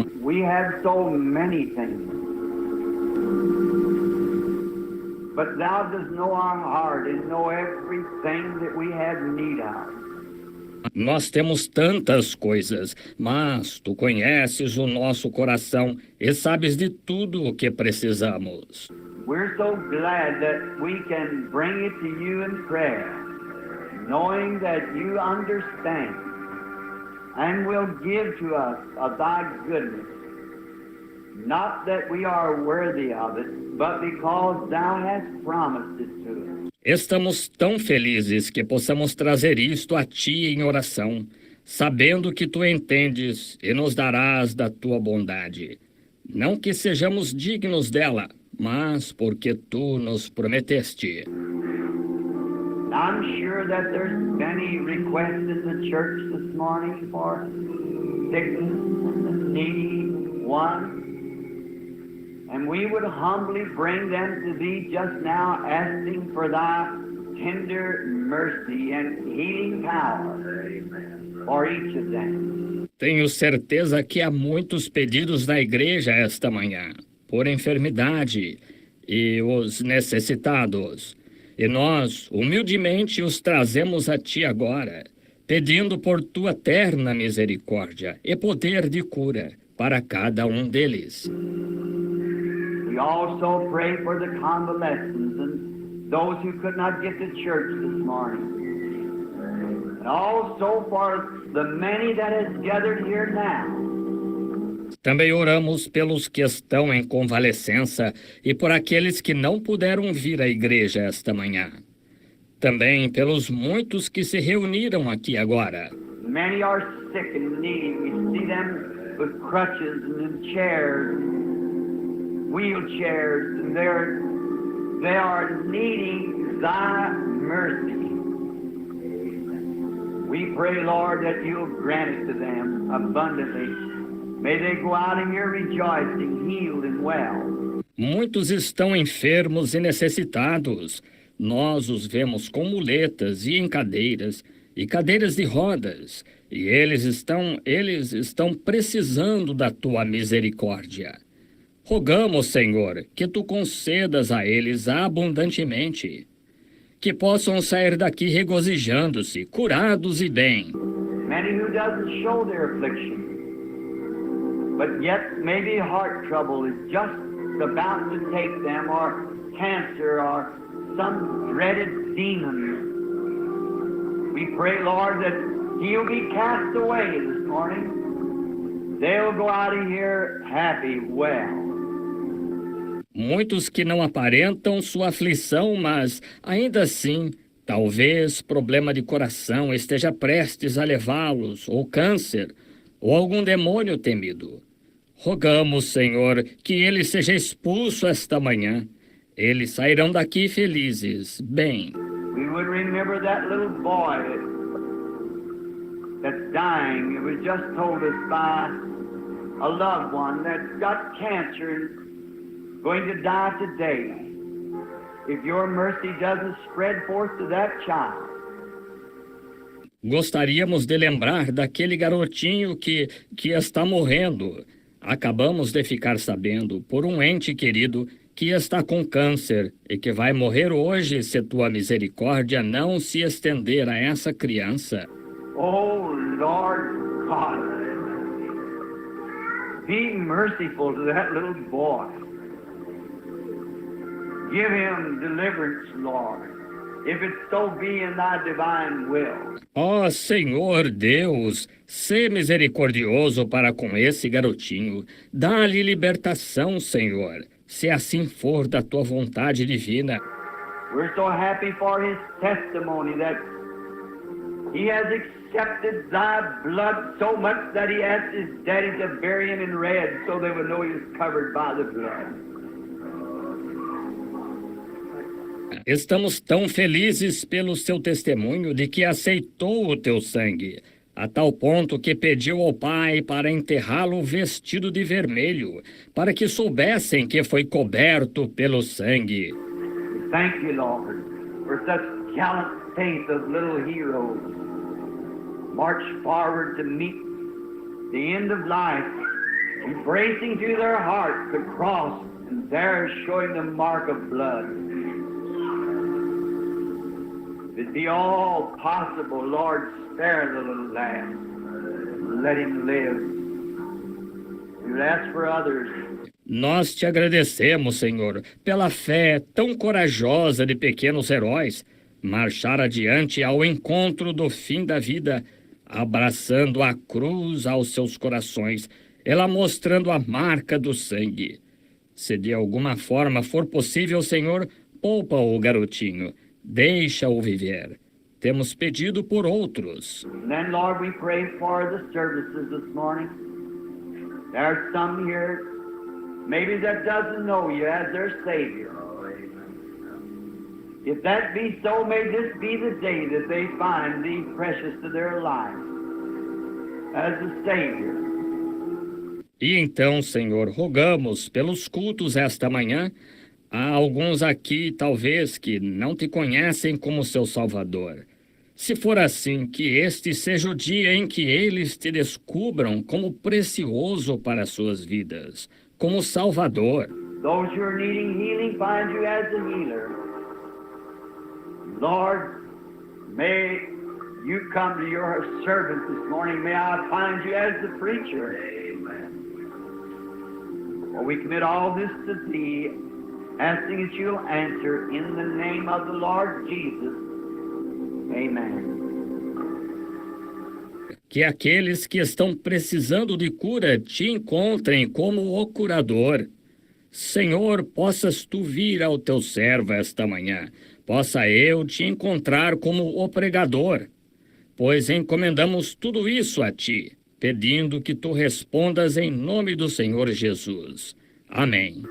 We have so many things, but thou dost know our heart and know everything that we have need of. Nós temos tantas coisas, mas tu conheces o nosso coração e sabes de tudo o que precisamos. We're so glad that we can bring it to you in prayer, knowing that you understand and will give to us of thy goodness, not that we are worthy of it, but because thou hast promised it to us. Estamos tão felizes que possamos trazer isto a ti em oração, sabendo que tu entendes e nos darás da tua bondade. Não que sejamos dignos dela, mas porque tu nos prometeste. I'm sure that there's many requests in the church this morning for sickness and needy one. And we would humbly bring them to thee just now, asking for thy tender mercy and healing power for each of them. Tenho certeza que há muitos pedidos na igreja esta manhã, por enfermidade e os necessitados. E nós, humildemente, os trazemos a ti agora, pedindo por tua terna misericórdia e poder de cura para cada um deles. We also pray for the convalescents and those who could not get to church this morning. And also for the many that has gathered here now. Também oramos pelos que estão em convalescença e por aqueles que não puderam vir à igreja esta manhã. Também pelos muitos que se reuniram aqui agora. Many are sick and needy. We see them with crutches and in chairs, wheelchairs, and they are needing thy mercy. We pray, Lord, that you'll grant it to them abundantly. May they go out of here rejoicing, healed and well. Muitos estão enfermos e necessitados. Nós os vemos com muletas e em cadeiras, e cadeiras de rodas. E eles estão precisando da tua misericórdia. Rogamos, Senhor, que tu concedas a eles abundantemente, que possam sair daqui regozijando-se, curados e bem. Many who doesn't show their affliction, but yet maybe heart trouble is just about to take them, or cancer, or some dreaded demon. We pray, Lord, that he'll be cast away this morning. They'll go out of here happy, well. Muitos que não aparentam sua aflição, mas ainda assim, talvez problema de coração esteja prestes a levá-los, ou câncer, ou algum demônio temido. Rogamos, Senhor, que ele seja expulso esta manhã. Eles sairão daqui felizes, bem. We would remember that little boy that's dying. It was just told us by a loved one that's got cancer and going to die today. If your mercy doesn't spread forth to that child. Gostaríamos de lembrar daquele garotinho que está morrendo. Acabamos de ficar sabendo por um ente querido que está com câncer e que vai morrer hoje se tua misericórdia não se estender a essa criança. Oh, Lord God, be merciful to that little boy. Give him deliverance, Lord, if it so be in thy divine will. Ó Senhor Deus, sê misericordioso para com esse garotinho. Dá-lhe libertação, Senhor, se assim for da tua vontade divina. We're so happy for his testimony that he has accepted thy blood so much that he asked his daddy to bury him in red so they would know he was covered by the blood. Estamos tão felizes pelo seu testemunho de que aceitou o teu sangue, a tal ponto que pediu ao Pai para enterrá-lo vestido de vermelho, para que soubessem que foi coberto pelo sangue. Thank you, Lord, for such gallant faith of little heroes. March forward to meet the end of life embracing to their hearts the cross, and there showing the mark of blood. If it be all possible, Lord, spare the little lamb. Let him live. We would ask for others. Nós te agradecemos, Senhor, pela fé tão corajosa de pequenos heróis, marchar adiante ao encontro do fim da vida, abraçando a cruz aos seus corações, ela mostrando a marca do sangue. Se de alguma forma for possível, Senhor, poupa o garotinho, deixa-o viver. Temos pedido por outros. Then, Lord, we pray for the services this morning. There are some here, maybe that doesn't know you as their Savior. If that be so, may this be the day that they find Thee precious to their lives as the Savior. E então, Senhor, rogamos pelos cultos esta manhã. Há alguns aqui, talvez, que não Te conhecem como seu Salvador. Se for assim, que este seja o dia em que eles Te descubram como precioso para suas vidas, como Salvador. Those who are needing healing find You as the healer. Lord, may You come to Your servant this morning. May I find You as the preacher. Amen. Well, we commit all this to Thee, asking that You'll answer in the name of the Lord Jesus. Amen. Que aqueles que estão precisando de cura Te encontrem como o curador. Senhor, possas Tu vir ao Teu servo esta manhã. Possa eu Te encontrar como o pregador. Pois encomendamos tudo isso a Ti, pedindo que Tu respondas em nome do Senhor Jesus. Amém.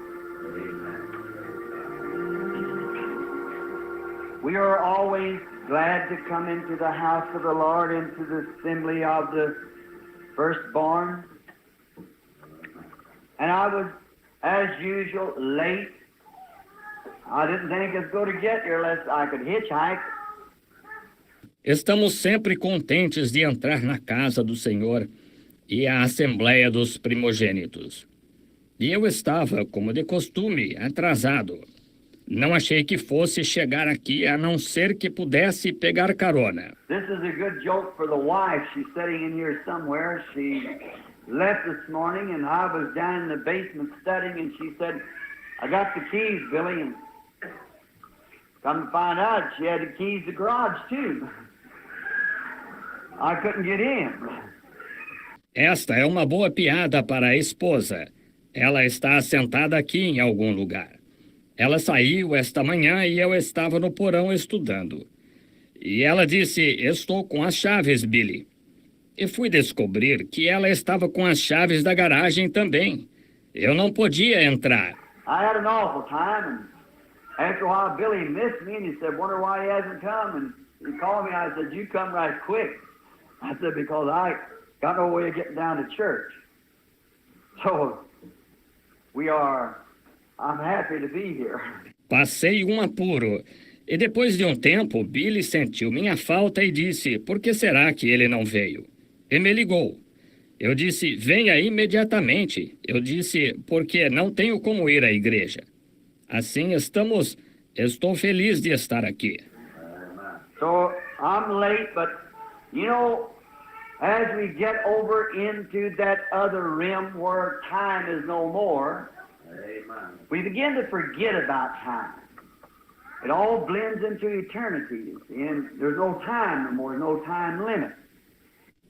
We are always glad to come into the house of the Lord, into the assembly of the firstborn. And I was, as usual, late. I didn't think I was going to get here unless I could hitchhike. Estamos sempre contentes de entrar na casa do Senhor e à Assembleia dos Primogênitos. E eu estava, como de costume, atrasado. Não achei que fosse chegar aqui a não ser que pudesse pegar carona. This is a good joke for the wife. She's sitting in here somewhere. She left this morning, and I was down in the basement studying, and she said, I got the keys, Billy, and come to find out she had the keys to the garage, too. I couldn't get in. Esta é uma boa piada para a esposa. Ela está sentada aqui em algum lugar. Ela saiu esta manhã e eu estava no porão estudando. E ela disse, estou com as chaves, Billy. E fui descobrir que ela estava com as chaves da garagem também. Eu não podia entrar. I had an awful time, and after a while Billy missed me, and he said, wonder why he hasn't come, and he called me, I said, you come right quick. I said, because I got no way of getting down to church. So, I'm happy to be here. Passei um apuro. E depois de um tempo, Billy sentiu minha falta e disse, por que será que ele não veio? E me ligou. Eu disse, venha imediatamente. Eu disse, porque não tenho como ir à igreja. Assim estou feliz de estar aqui. So, I'm late, but, you know, as we get over into that other rim where time is no more, we begin to forget about time. It all blends into eternity, and there's no time no more, no time limit.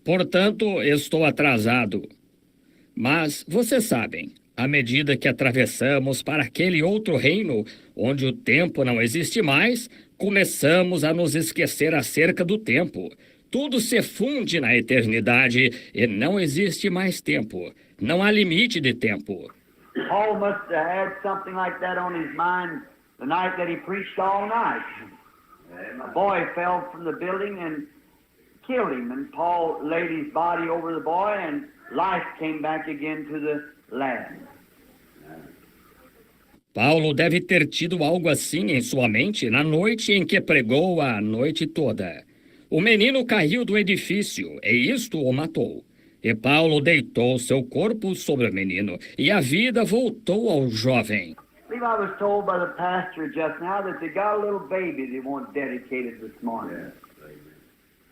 Portanto, estou atrasado. Mas, vocês sabem, à medida que atravessamos para aquele outro reino, onde o tempo não existe mais, começamos a nos esquecer acerca do tempo. Tudo se funde na eternidade e não existe mais tempo. Não há limite de tempo. Paul must have had something like that on his mind the night that he preached all night. A boy fell from the building and killed him, and Paul laid his body over the boy, and life came back again to the lad. Paulo deve ter tido algo assim em sua mente na noite em que pregou a noite toda. O menino caiu do edifício, e isto o matou. E Paulo deitou seu corpo sobre o menino, e a vida voltou ao jovem. I believe I was told by the pastor just now that they got a little baby they want dedicated this morning.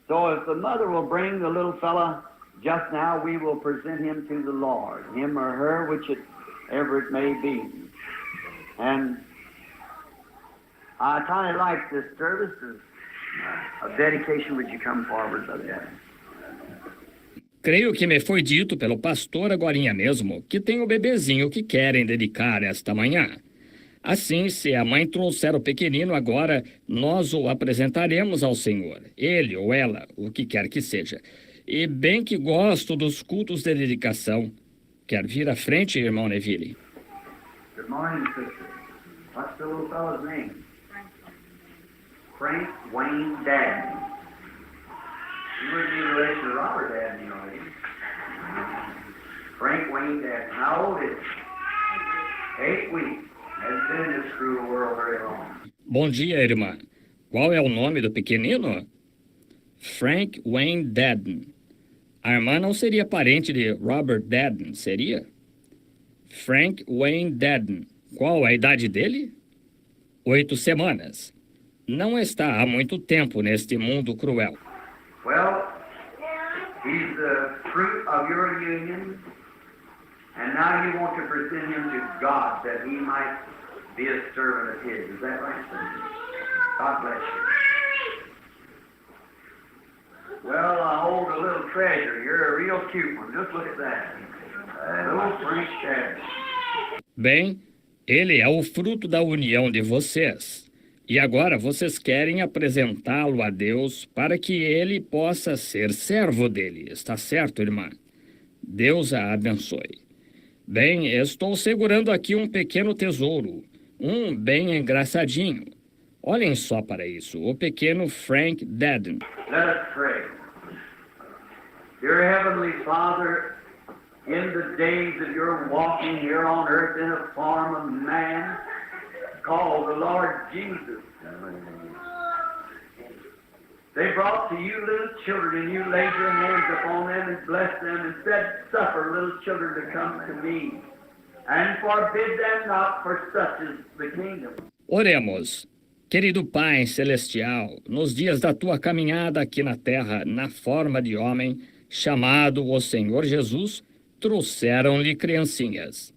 So if the mother will bring the little fella just now, we will present him to the Lord, him or her, whichever it may be. And I kind of like this service of dedication. Would you come forward, Brother Adam? Creio que me foi dito pelo pastor agorinha mesmo que tem o bebezinho que querem dedicar esta manhã. Assim, se a mãe trouxer o pequenino agora, nós o apresentaremos ao Senhor, ele ou ela, o que quer que seja. E bem que gosto dos cultos de dedicação. Quer vir à frente, irmão Neville? Good morning, sister. What's the little fellow's name? Frank Wayne Dadney. You wouldn't be related to Robert Dadney, are you? Frank Wayne Dadney. How old is he? 8 weeks. Hasn't been in this cruel world very long. Bom dia, irmã. Qual é o nome do pequenino? Frank Wayne Dadden. A irmã não seria parente de Robert Dadden, seria? Frank Wayne Dadden. Qual a idade dele? 8 semanas. Não está há muito tempo neste mundo cruel. Well, he's the fruit of your union, and now you want to present him to God that he might be a servant of his. Is that right, sir? God bless you. Well, I hold a little treasure. You're a real cute one. Just look at that. A little Frank Shadley. Bem, ele é o fruto da união de vocês. E agora vocês querem apresentá-lo a Deus para que ele possa ser servo dele. Está certo, irmã? Deus a abençoe. Bem, estou segurando aqui um pequeno tesouro. Um bem engraçadinho. Olhem só para isso. O pequeno Frank Dadden. Let us pray. Dear Heavenly Father, in the days of your walking here on earth in a form of man, called the Lord Jesus. They brought to you little children, and you laid your hands upon them and blessed them and said, suffer little children to come to me, and forbid them not, for such is the kingdom. Oremos. Querido Pai Celestial, nos dias da tua caminhada aqui na terra, na forma de homem, chamado o Senhor Jesus, trouxeram-lhe criancinhas.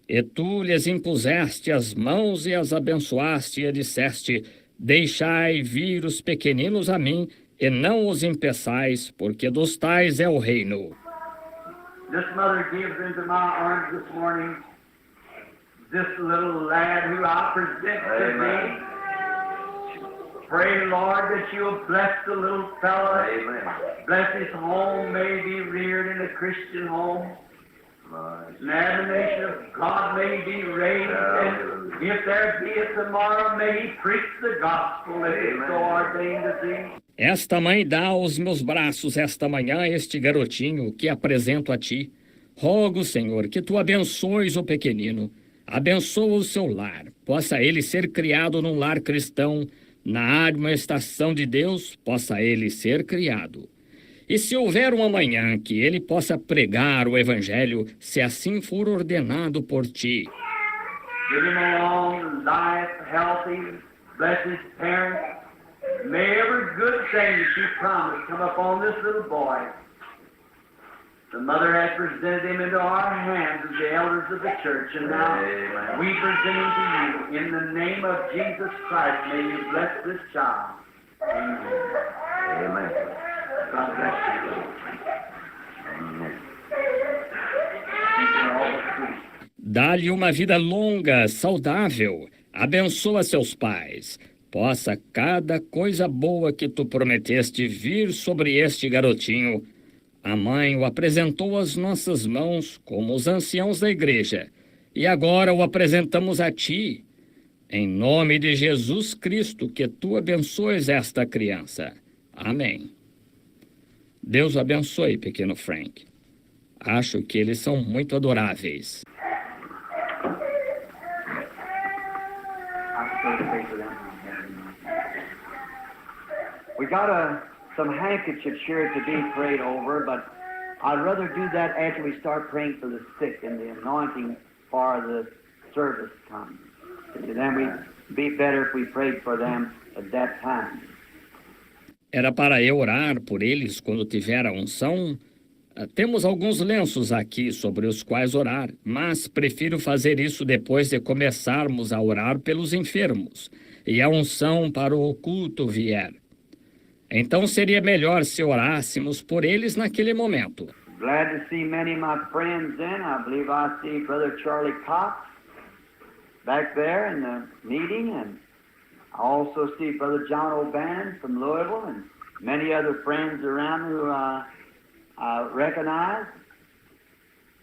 E tu lhes impuseste as mãos e as abençoaste e disseste, deixai vir os pequeninos a mim, e não os impeçais, porque dos tais é o reino. This mother gives into my arms this morning this little lad who I present to thee. Pray, Lord, that you'll bless the little fellow. Amen. Bless his home, may be reared in a Christian home. An admonition of God may be raised, and if there be a tomorrow, may he preach the gospel if it's so ordained of thee. Esta mãe dá aos meus braços esta manhã este garotinho que apresento a ti. Rogo, Senhor, que tu abençoes o pequenino, abençoa o seu lar, possa ele ser criado num lar cristão, na admoestação de Deus, possa ele ser criado. E se houver uma manhã que ele possa pregar o Evangelho, se assim for ordenado por ti. Give him a long life, healthy, bless his parents. May every good thing that you promised come upon this little boy. The mother has presented him into our hands as the elders of the church, and now we present him to you. In the name of Jesus Christ, may you bless this child. Amen. Amen. God bless you. Amen. Dá-lhe uma vida longa, saudável. Abençoa seus pais. Possa cada coisa boa que tu prometeste vir sobre este garotinho. A mãe o apresentou às nossas mãos como os anciãos da igreja. E agora o apresentamos a ti. Em nome de Jesus Cristo, que tu abençoes esta criança. Amém. Deus o abençoe, pequeno Frank. Acho que eles são muito adoráveis. We got some handkerchiefs here to be prayed over, but I'd rather do that after we start praying for the sick and the anointing for the service comes. Then we'd be better if we prayed for them at that time. Era para eu orar por eles quando tiver a unção? Temos alguns lenços aqui sobre os quais orar, mas prefiro fazer isso depois de começarmos a orar pelos enfermos e a unção para o culto vier. Então seria melhor se orássemos por eles naquele momento. Glad to see many of my friends then. I believe I see Brother Charlie Cox back there in the meeting, and I also see Brother John O'Bannon from Louisville and many other friends around who I recognize.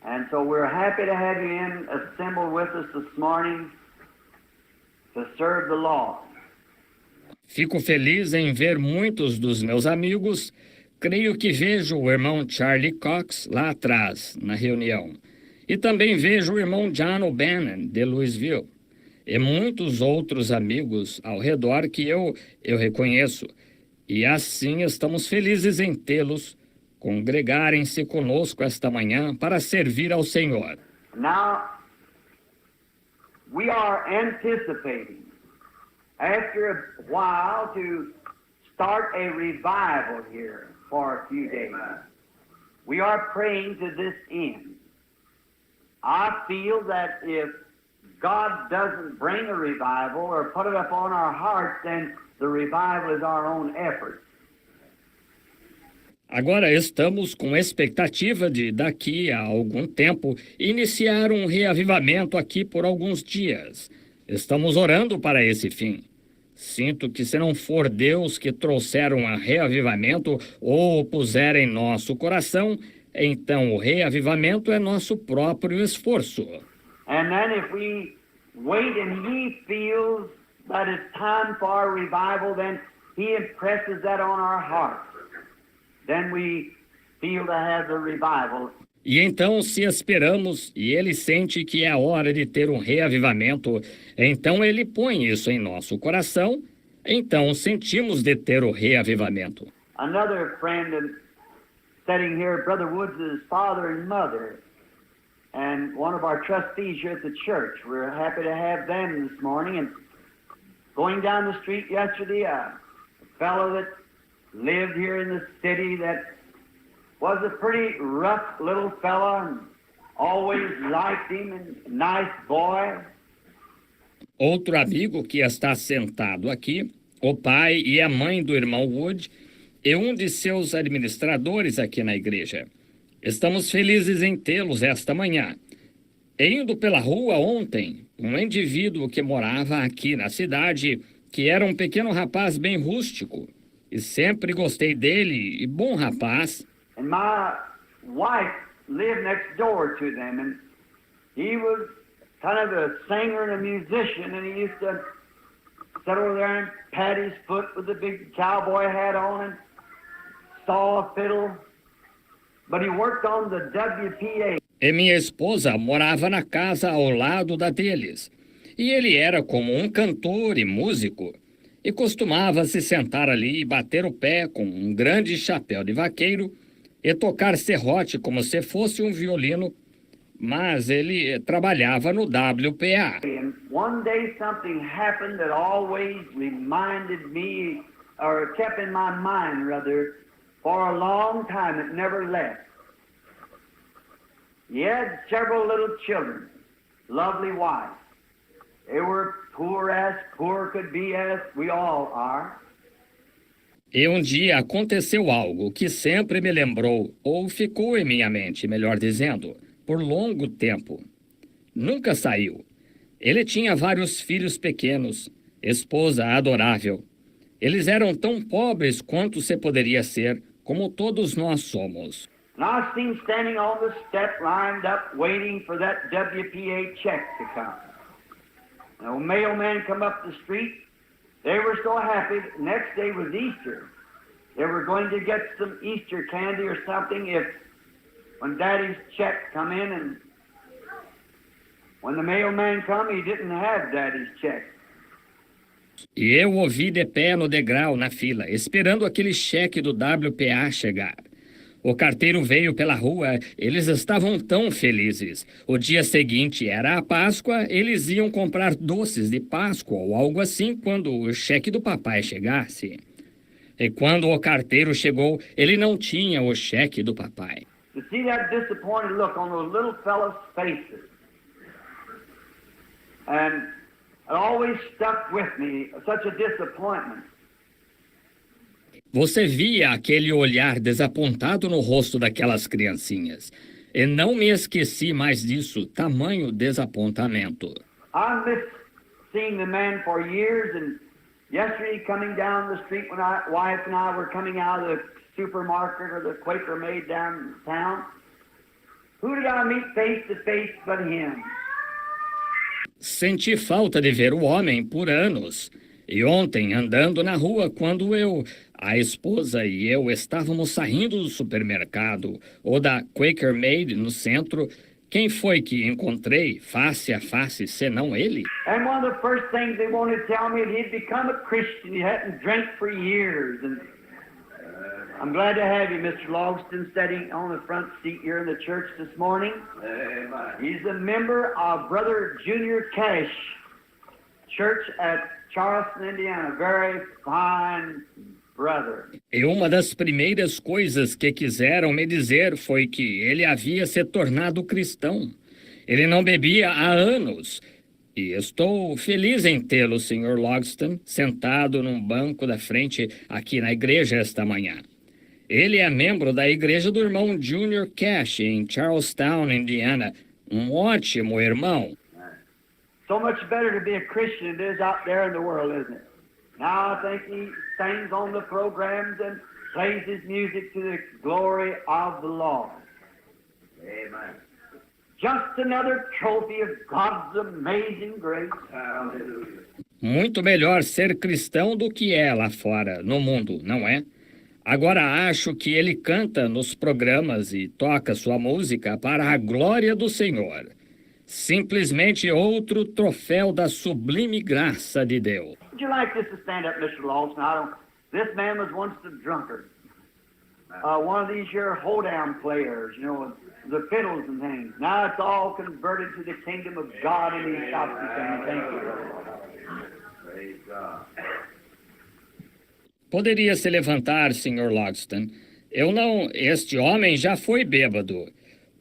And so we're happy to have you assembled with us this morning to serve the Lord. Fico feliz em ver muitos dos meus amigos. Creio que vejo o irmão Charlie Cox lá atrás, na reunião. E também vejo o irmão John O'Bannon, de Louisville. E muitos outros amigos ao redor que eu reconheço. E assim estamos felizes em tê-los congregarem-se conosco esta manhã para servir ao Senhor. Now, we are anticipating, after a while, to start a revival here for a few days. We are praying to this end. I feel that if God doesn't bring a revival or put it upon our hearts, then the revival is our own effort. Agora estamos com expectativa de, daqui a algum tempo, iniciar um reavivamento aqui por alguns dias. Estamos orando para esse fim. Sinto que se não for Deus que trouxer um reavivamento ou o puser em nosso coração, então o reavivamento é nosso próprio esforço. And then if we wait and He feels that it's time for a revival, then He impresses that on our hearts. Then we feel to have the revival. E então, se esperamos e Ele sente que é a hora de ter um reavivamento, então Ele põe isso em nosso coração, então sentimos de ter o reavivamento. Another friend sitting here, Brother Woods' father and mother, and one of our trustees here at the church. We're happy to have them this morning. And going down the street yesterday, a fellow that lived here in the city that was a pretty rough little fella and always liked him and nice boy. Outro amigo que está sentado aqui, o pai e a mãe do irmão Wood, e um de seus administradores aqui na igreja. Estamos felizes em tê-los esta manhã. Indo pela rua ontem, um indivíduo que morava aqui na cidade, que era um pequeno rapaz bem rústico, e sempre gostei dele, e bom rapaz. And my wife lived next door to them, and he was kind of a singer and a musician, and he used to sit over there and pat his foot with a big cowboy hat on and saw a fiddle. But he worked on the WPA. E minha esposa morava na casa ao lado da deles. E ele era como um cantor e músico. E costumava se sentar ali e bater o pé com um grande chapéu de vaqueiro e tocar serrote como se fosse um violino. Mas ele trabalhava no WPA. And one day something happened that always reminded me, or kept in my mind rather, for a long time. It never left. He had several little children, lovely wife. They were poor could be, as we all are. E um dia aconteceu algo que sempre me lembrou, ou ficou em minha mente, melhor dizendo, por longo tempo. Nunca saiu. Ele tinha vários filhos pequenos, esposa adorável. Eles eram tão pobres quanto se poderia ser, como todos nós somos. And I seen him standing on the step, lined up, waiting for that WPA check to come. And a mailman come up the street. They were so happy. Next day was Easter. They were going to get some Easter candy or something if when Daddy's check come in, and when the mailman come, he didn't have Daddy's check. E eu o vi de pé no degrau na fila, esperando aquele cheque do WPA chegar. O carteiro veio pela rua, eles estavam tão felizes. O dia seguinte era a Páscoa, eles iam comprar doces de Páscoa ou algo assim quando o cheque do papai chegasse. E quando o carteiro chegou, ele não tinha o cheque do papai. To see that disappointed look on those little fellas' faces. And it always stuck with me, such a disappointment. Você via aquele olhar desapontado no rosto daquelas criancinhas. E não me esqueci mais disso, tamanho desapontamento. I missed seeing the man for years, and yesterday coming down the street when my wife and I were coming out of the supermarket or the Quaker Maid downtown, who did I meet face to face but him? Senti falta de ver o homem por anos. E ontem, andando na rua, quando a esposa e eu estávamos saindo do supermercado ou da Quaker Maid no centro, quem foi que encontrei face a face, senão ele? And one of the first things they wanted to tell me is he'd become a Christian. He hadn't drank for years. And I'm glad to have you, Mr. Logston, sitting on the front seat here in the church this morning. He's a member of Brother Junior Cash Church at Charleston, Indiana. Very fine brother. E uma das primeiras coisas que quiseram me dizer foi que ele havia se tornado cristão. Ele não bebia há anos. E estou feliz em tê-lo, Sr. Logston, sentado num banco da frente aqui na igreja esta manhã. Ele é membro da igreja do irmão Junior Cash em Charlestown, Indiana. Um ótimo irmão. So much better to be a Christian it is out there in the world, isn't it? Now I think he sings on the programs and plays his music to the glory of the Lord. Amen. Just another trophy of God's amazing grace. Hallelujah. Muito melhor ser cristão do que é lá fora, no mundo, não é? Agora acho que ele canta nos programas e toca sua música para a glória do Senhor. Simplesmente outro troféu da sublime graça de Deus. Would you like this to stand up, Mr. Lawson? This man was once a drunkard. One of these here hold-down players, you know, the fiddles and things. Now it's all converted to the kingdom of God and he stops the thing. Thank you. Praise God. Poderia se levantar, Sr. Logston. Este homem já foi bêbado.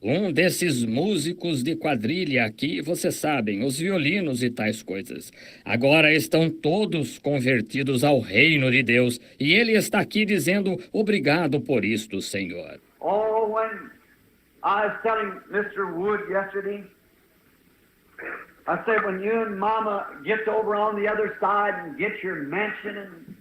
Um desses músicos de quadrilha aqui, vocês sabem, os violinos e tais coisas. Agora estão todos convertidos ao reino de Deus. E ele está aqui dizendo obrigado por isto, Senhor. Oh, when I was telling Mr. Wood yesterday, I said, when you and Mama get over on the other side and get your mansion, and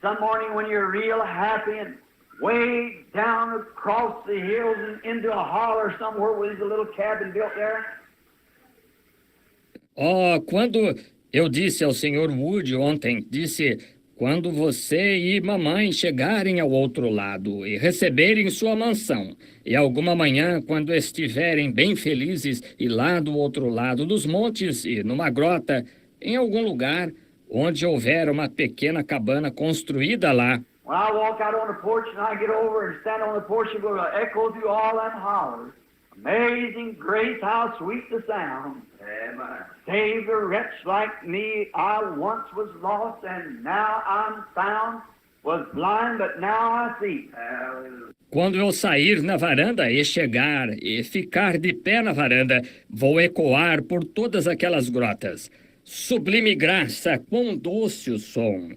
some morning when you're real happy and way down across the hills and into a holler somewhere where there's a little cabin built there. Oh, quando eu disse ao Sr. Wood ontem, quando você e mamãe chegarem ao outro lado e receberem sua mansão, e alguma manhã, quando estiverem bem felizes e lá do outro lado dos montes e numa grota, em algum lugar onde houver uma pequena cabana construída lá. When I walk out on the porch and I get over and stand on the porch, it will echo through all them hollers. Amazing grace, how sweet the sound. Amen. Save a wretch like me. I once was lost and now I'm found. Was blind but now I see. Hallelujah. Quando eu sair na varanda e chegar e ficar de pé na varanda, vou ecoar por todas aquelas grotas. Sublime graça, quão doce o som,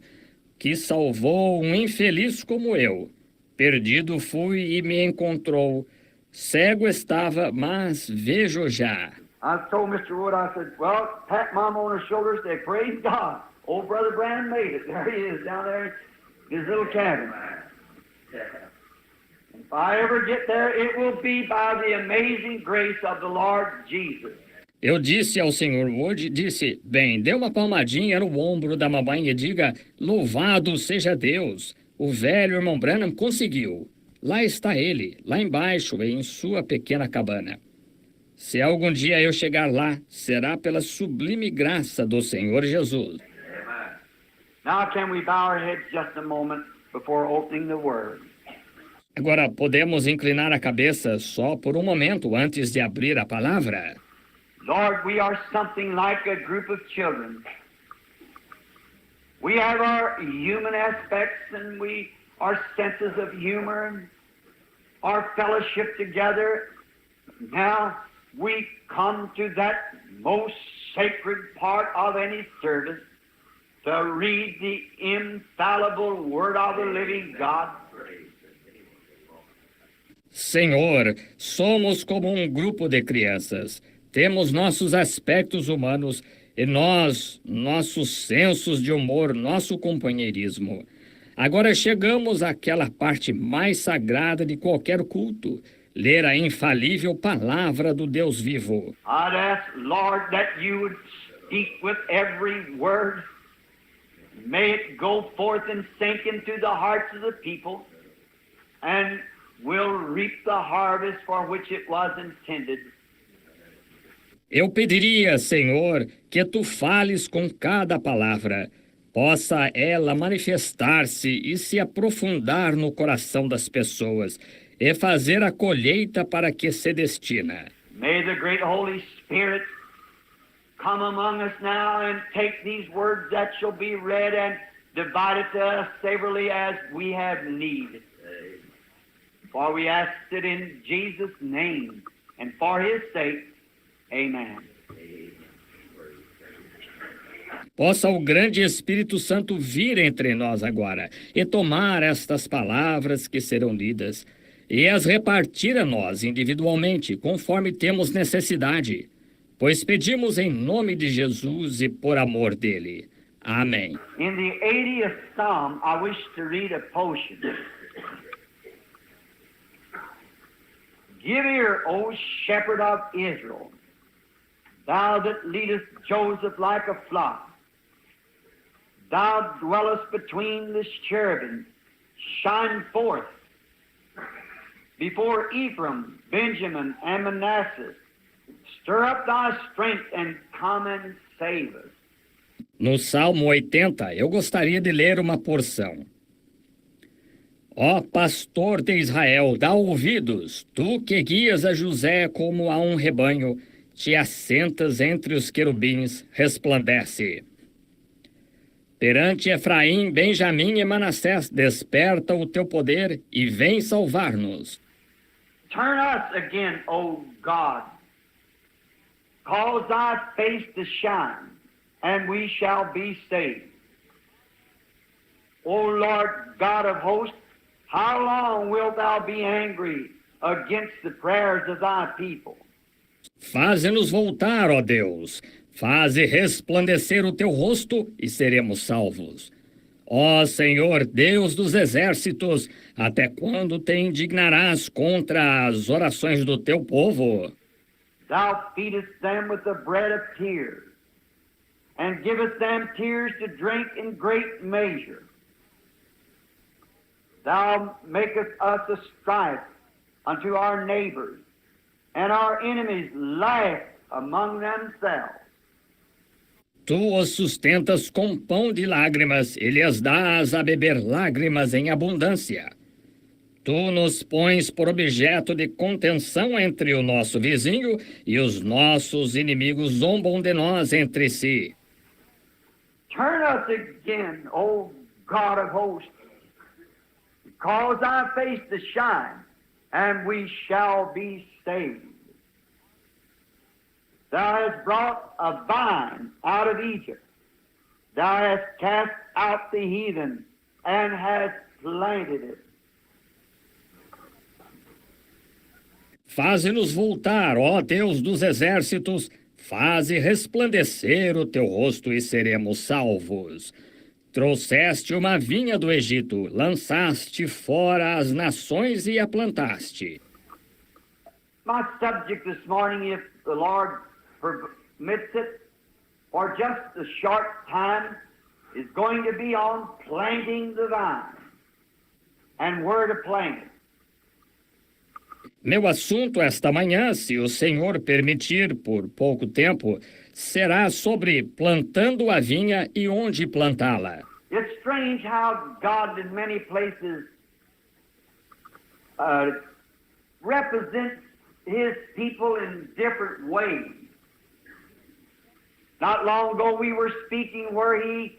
que salvou um infeliz como eu. Perdido fui e me encontrou. Cego estava, mas vejo já. I told Mr. Wood, I said, well, pat Mom on her shoulder, say, praise God. Old Brother Brandon made it. There he is down there in his little cabin. If I ever get there, it will be by the amazing grace of the Lord Jesus. Eu disse ao Sr. Wood, bem, dê uma palmadinha no ombro da mamãe e diga, louvado seja Deus. O velho irmão Branham conseguiu. Lá está ele, lá embaixo, em sua pequena cabana. Se algum dia eu chegar lá, será pela sublime graça do Senhor Jesus. Amen. Now can we bow our heads just a moment before opening the Word? Agora, podemos inclinar a cabeça só por um momento antes de abrir a palavra? Lord, we are something like a group of children. We have our human aspects and our senses of humor and our fellowship together. Now we come to that most sacred part of any service to read the infallible Word of the living God. Senhor, somos como um grupo de crianças. Temos nossos aspectos humanos e nossos sensos de humor, nosso companheirismo. Agora chegamos àquela parte mais sagrada de qualquer culto, ler a infalível palavra do Deus vivo. I'd ask, Lord, that you would speak with every word. May it go forth and sink into the hearts of the people, and we'll reap the harvest for which it was intended. Eu pediria, Senhor, que tu fales com cada palavra, possa ela manifestar-se e se aprofundar no coração das pessoas e fazer a colheita para que se destina. May the great Holy Spirit come among us now and take these words that shall be read and divide it to us severally as we have need. For we ask it in Jesus' name and for His sake. Amen. Possa o grande Espírito Santo vir entre nós agora e tomar estas palavras que serão lidas e as repartir a nós individualmente, conforme temos necessidade, pois pedimos em nome de Jesus e por amor dele. Amém. In the 80th Psalm, I wish to read a portion. Give ear, O shepherd of Israel, thou that leadest Joseph like a flock. Thou dwellest between the cherubim, shine forth before Ephraim, Benjamin, and Manasseh. Stir up thy strength and come and save us. No Salmo 80, eu gostaria de ler uma porção. Ó pastor de Israel, dá ouvidos, tu que guias a José como a um rebanho, te assentas entre os querubins, resplandece. Perante Efraim, Benjamim e Manassés, desperta o teu poder e vem salvar-nos. Turn us again, O God. Cause thy face to shine, and we shall be saved. O Lord God of hosts, how long wilt thou be angry against the prayers of thy people? Faze-nos voltar, ó Deus. Faze resplandecer o teu rosto e seremos salvos. Ó Senhor, Deus dos exércitos, até quando te indignarás contra as orações do teu povo? Thou feedest them with the bread of tears, and givest them tears to drink in great measure. Thou makest us a strife unto our neighbors, and our enemies laugh among themselves. Tu os sustentas com pão de lágrimas e lhes dás a beber lágrimas em abundância. Tu nos pões por objeto de contenção entre o nosso vizinho e os nossos inimigos zombam de nós entre si. Turn us again, O God of hosts. Cause thy face to shine, and we shall be saved. Thou hast brought a vine out of Egypt. Thou hast cast out the heathen, and hast planted it. Faze-nos voltar, ó Deus dos exércitos, faze resplandecer o teu rosto e seremos salvos. Trouxeste uma vinha do Egito, lançaste fora as nações e a plantaste. My subject this morning, if the Lord permits it, for just a short time, is going to be on planting the vine and where to plant it. Meu assunto esta manhã, se o Senhor permitir por pouco tempo, será sobre plantando a vinha e onde plantá-la. It's strange how God in many places uh, represents his people in different ways. Not long ago we were speaking where he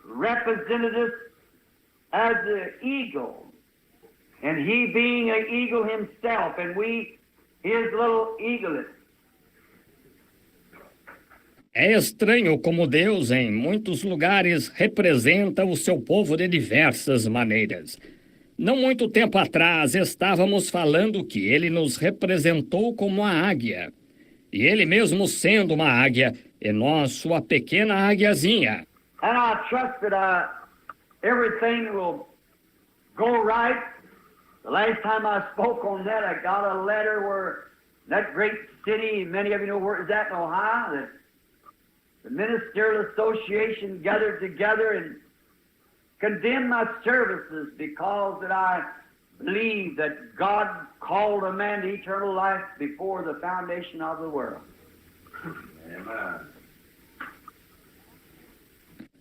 represented us as the eagle, and he being an eagle himself, and we his little eaglets. É estranho como Deus, em muitos lugares, representa o seu povo de diversas maneiras. Não muito tempo atrás, estávamos falando que ele nos representou como a águia. E ele mesmo sendo uma águia, e nós sua pequena águiazinha. And I trust that everything will go right. The last time I spoke on that, I got a letter where that great city, many of you know where it's at in Ohio, that the Ministerial Association gathered together and condemned my services because that I believe that God called a man to eternal life before the foundation of the world. Amen.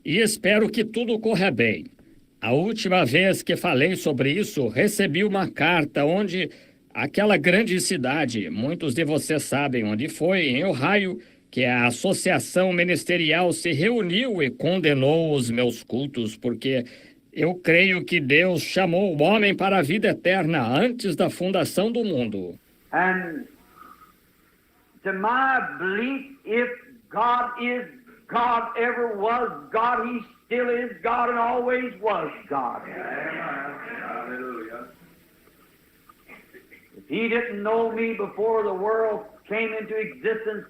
E espero que tudo corra bem. A última vez que falei sobre isso, recebi uma carta onde aquela grande cidade, muitos de vocês sabem onde foi, em Ohio, que a associação ministerial se reuniu e condenou os meus cultos, porque eu creio que Deus chamou o homem para a vida eterna antes da fundação do mundo. And to my belief, if God is God, ever was God, he still is God and always was God. Hallelujah. If he didn't know me before the world came into existence,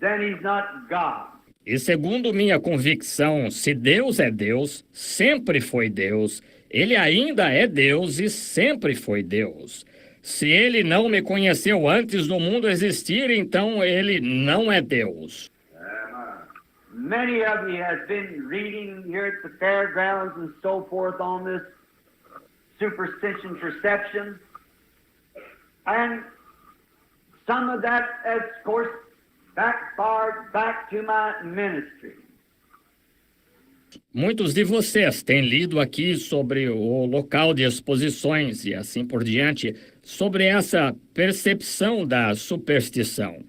then he's not God. E segundo minha convicção, se Deus é Deus, sempre foi Deus, ele ainda é Deus e sempre foi Deus. Se ele não me conheceu antes do mundo existir, então ele não é Deus. Many of you have been reading here at the fairgrounds and so forth on this superstition perception. And some of that has, of course, backfired back to my ministry. Muitos de vocês têm lido aqui sobre o local de exposições e assim por diante, sobre essa percepção da superstição.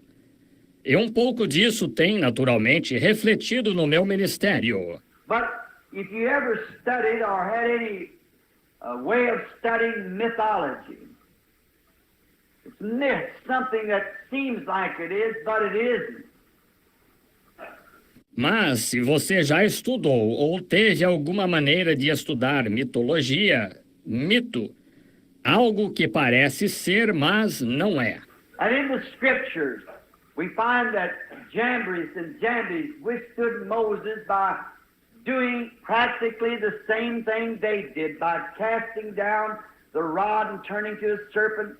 E um pouco disso tem, naturalmente, refletido no meu ministério. But if you ever studied or had any way of studying mythology, it's myth, something that seems like it is, but it isn't. Mas, se você já estudou ou teve alguma maneira de estudar mitologia, mito, algo que parece ser, mas não é. And in the scriptures, we find that Jambres and Jambres withstood Moses by doing practically the same thing they did, by casting down the rod and turning to a serpent.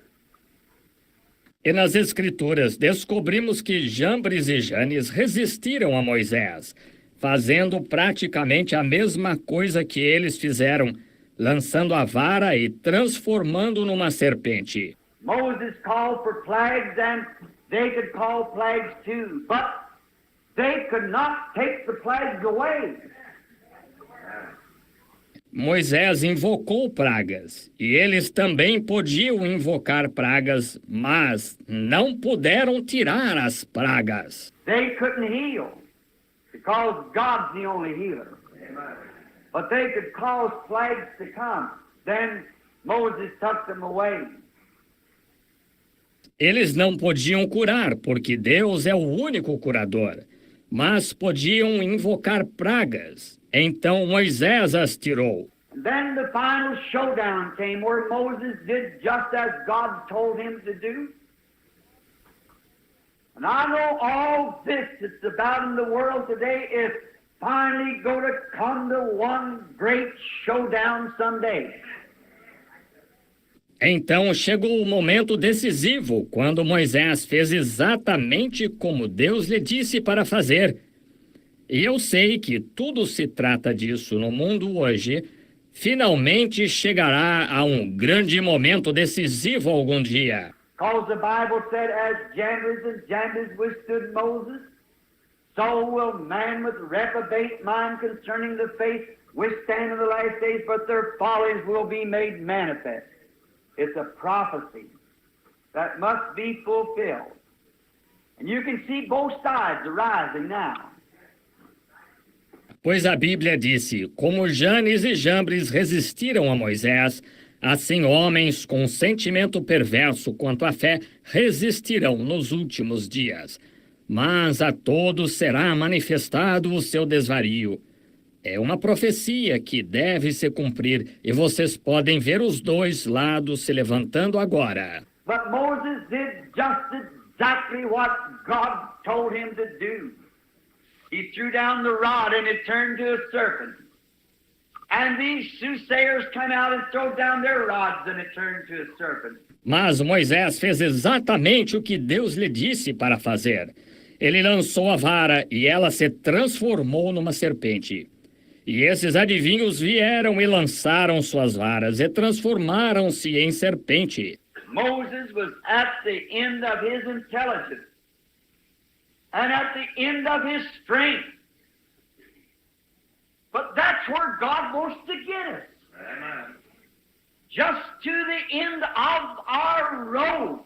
E nas Escrituras descobrimos que Jambres e Janes resistiram a Moisés, fazendo praticamente a mesma coisa que eles fizeram, lançando a vara e transformando numa serpente. Moses called for plagues and they could call plagues too, but they could not take the plagues away. Moisés invocou pragas, e eles também podiam invocar pragas, mas não puderam tirar as pragas. They couldn't heal, because God's the only healer. But they could cause plagues to come. Then Moses took them away. Eles não podiam curar, porque Deus é o único curador, mas podiam invocar pragas. Então Moisés as tirou. Then the final showdown came where Moses did just as God told him to do. And I know all this that's about in the world today is finally going to come to one great showdown someday. Então chegou o momento decisivo, quando Moisés fez exatamente como Deus lhe disse para fazer. E eu sei que tudo se trata disso no mundo hoje. Finalmente chegará a um grande momento decisivo algum dia. Because the Bible said, as Jambres and Jambres withstood Moses, so will man with reprobate mind concerning the faith withstand in the last days, but their follies will be made manifest. It's a prophecy that must be fulfilled. And you can see both sides arising now. Pois a Bíblia disse: como Janes e Jambres resistiram a Moisés, assim homens com sentimento perverso quanto à fé resistirão nos últimos dias. Mas a todos será manifestado o seu desvario. É uma profecia que deve se cumprir, e vocês podem ver os dois lados se levantando agora. But Moses did just exactly what God told him to do. He threw down the rod and it turned to a serpent. And these soothsayers come out and throw down their rods and it turned to a serpent. Mas Moisés fez exatamente o que Deus lhe disse para fazer. Ele lançou a vara e ela se transformou numa serpente. E esses adivinhos vieram e lançaram suas varas e transformaram-se em serpente. Moses was at the end of his intelligence and at the end of his strength. But that's where God wants to get us. Amen. Just to the end of our road.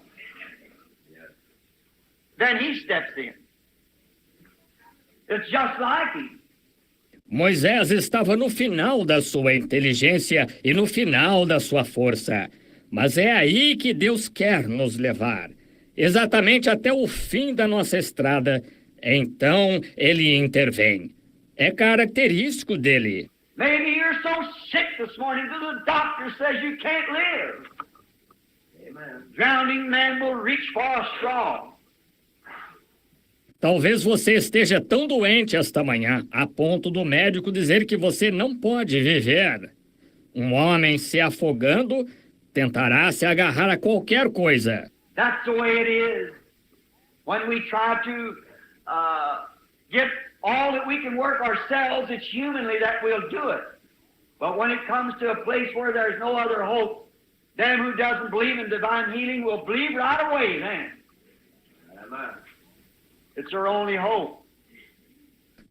Yes. Then he steps in. It's just like him. Moisés estava no final da sua inteligência e no final da sua força. Mas é aí que Deus quer nos levar, exatamente até o fim da nossa estrada. Então ele intervém. É característico dele. Maybe you're so sick this morning that the doctor says you can't live. Amen. Drowning man will reach for a straw. Talvez você esteja tão doente esta manhã, a ponto do médico dizer que você não pode viver. Um homem se afogando tentará se agarrar a qualquer coisa. That's the way it is. When we try to get all that we can work ourselves, it's humanly that we'll do it. But when it comes to a place where there's no other hope, them who doesn't believe in divine healing will believe right away then. Amen. It's our only hope.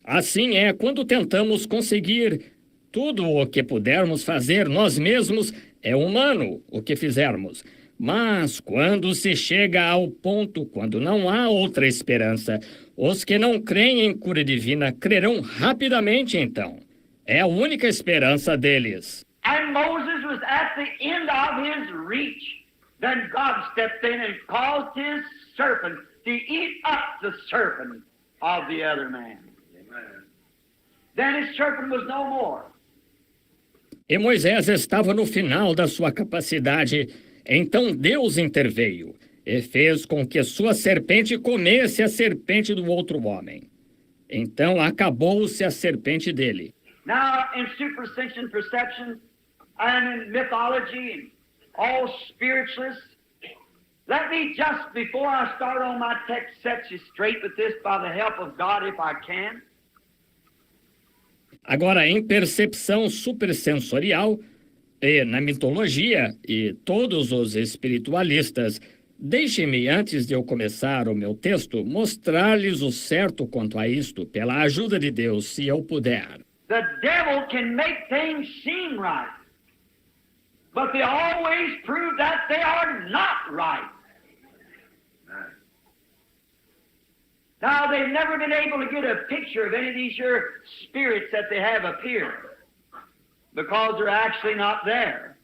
Assim é quando tentamos conseguir tudo o que pudermos fazer nós mesmos. É humano o que fizermos. Mas quando se chega ao ponto, quando não há outra esperança, os que não creem em cura divina crerão rapidamente então. É a única esperança deles. And Moses was at the end of his reach. Then God stepped in and caused his serpent to eat up the serpent of the other man. Amen. Then his serpent was no more. E Moisés estava no final da sua capacidade. Então Deus interveio e fez com que sua serpente comesse a serpente do outro homem. Então acabou-se a serpente dele. Now, in superstition, perception, and in mythology, and all spiritualists, let me just, before I start on my text, set you straight with this by the help of God, if I can. Agora, em percepção supersensorial, e na mitologia, e todos os espiritualistas, deixe-me, antes de eu começar o meu texto, mostrar-lhes o certo quanto a isto, pela ajuda de Deus, se eu puder. The devil can make things seem right, but they always prove that they are not right. Now, they've never been able to get a picture of any of these here spirits that they have appeared, because they're actually not there.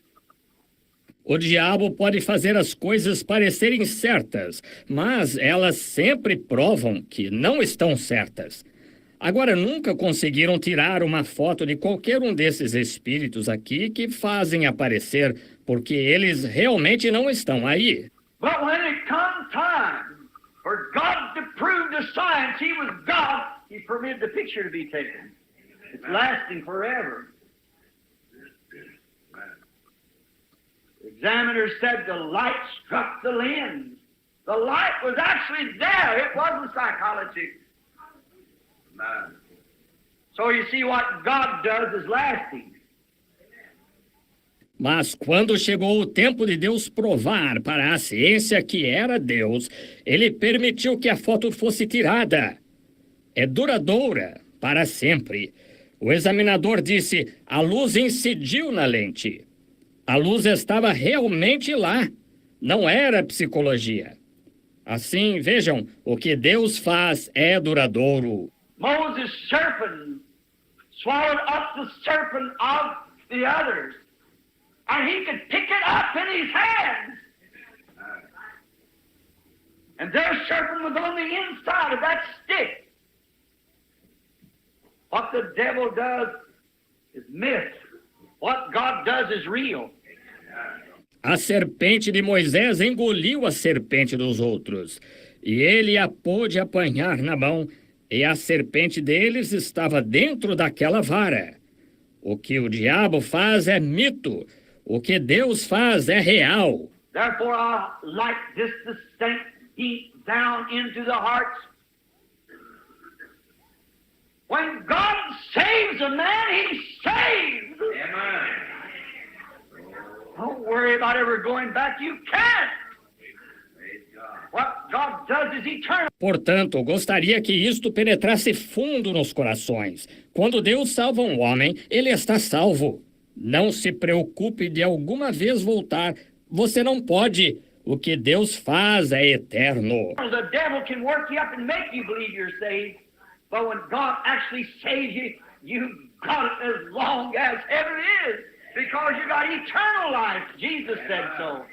O diabo pode fazer as coisas parecerem certas, mas elas sempre provam que não estão certas. Agora, nunca conseguiram tirar uma foto de qualquer um desses espíritos aqui que fazem aparecer, porque eles realmente não estão aí. But when it comes time for God to prove to science He was God, He permitted the picture to be taken. It's lasting forever. The examiner said the light struck the lens. The light was actually there. It wasn't psychology. So you see what God does is lasting. Mas quando chegou o tempo de Deus provar para a ciência que era Deus, ele permitiu que a foto fosse tirada. É duradoura, para sempre. O examinador disse: a luz incidiu na lente. A luz estava realmente lá. Não era psicologia. Assim, vejam, o que Deus faz é duradouro. Moses' serpent swallowed up the serpent of the others, and he could pick it up in his hands. And their serpent was on the inside of that stick. What the devil does is myth. What God does is real. A serpente de Moisés engoliu a serpente dos outros, e ele a pôde apanhar na mão, e a serpente deles estava dentro daquela vara. O que o diabo faz é mito, o que Deus faz é real. Therefore, I like this to sink deep down into the hearts. When God saves a man, He saves. Amen. Don't worry about ever going back. You can't. What God does is eternal. Portanto, gostaria que isto penetrasse fundo nos corações. Quando Deus salva um homem, ele está salvo. Não se preocupe de alguma vez voltar. Você não pode. O que Deus faz é eterno. The devil can work you up and make you believe you're saved. But when God actually saves you, you've got it as long as heaven is. Because you got eternal life. Jesus said so.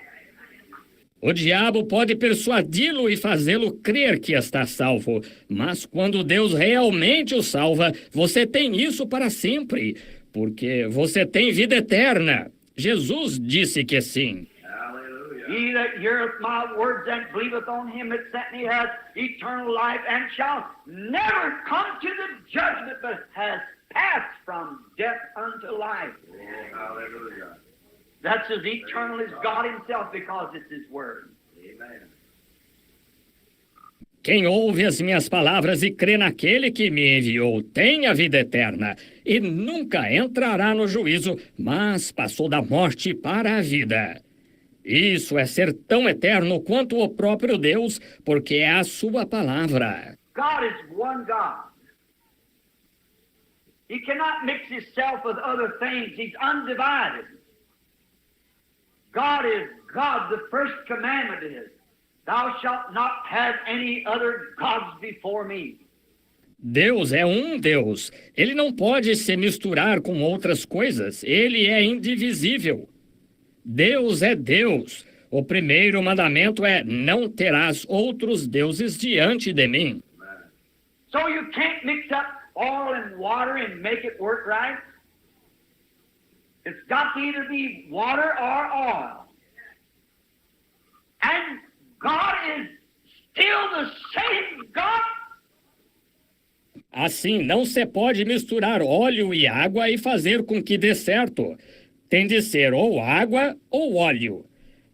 O diabo pode persuadi-lo e fazê-lo crer que está salvo, mas quando Deus realmente o salva, você tem isso para sempre, porque você tem vida eterna. Jesus disse que sim. He that heareth my words and believeth on him that sent me has eternal life and shall never come to the judgment, but has passed from death unto life. Hallelujah. That's as eternal as God Himself, because it's His Word. Amen. Quem ouve as minhas palavras e crê naquele que me enviou tem a vida eterna e nunca entrará no juízo, mas passou da morte para a vida. Isso é ser tão eterno quanto o próprio Deus, porque é a sua palavra. God is one God. He cannot mix Himself with other things. He's undivided. God is God. The first commandment is, thou shalt not have any other gods before me. Deus é um Deus. Ele não pode se misturar com outras coisas. Ele é indivisível. Deus é Deus. O primeiro mandamento é, não terás outros deuses diante de mim. So you can't mix up oil and water and make it work right. It's got to either be water or oil. And God is still the same God. Assim, não se pode misturar óleo e água e fazer com que dê certo. Tem de ser ou água ou óleo.